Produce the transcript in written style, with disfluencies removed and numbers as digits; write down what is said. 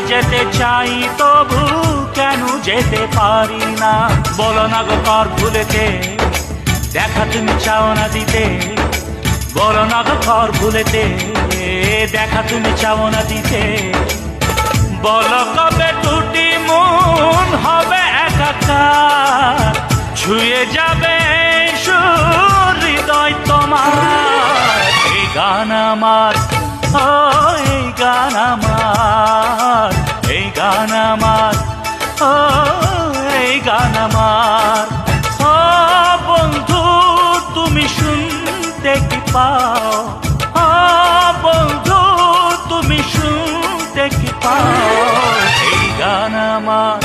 যেতে চাই তবু কেন যেতে পারি না? বলো না গো কর ভুলেতে দেখা তুমি চাও না দিতে, বলো না গো কর ভুলেতে দেখা তুমি চাও না দিতে। বলো কবে দুটি মন হবে একাকার, ছুঁয়ে যাবে হৃদয় তোমার। এই গান আমার, ও এই গান আমার, এই গান আমার, ও এই গান আমার। ও বন্ধু তুমি শুনতে কি পাও, ও বন্ধু তুমি শুনতে কি পাও? এই গান আমার।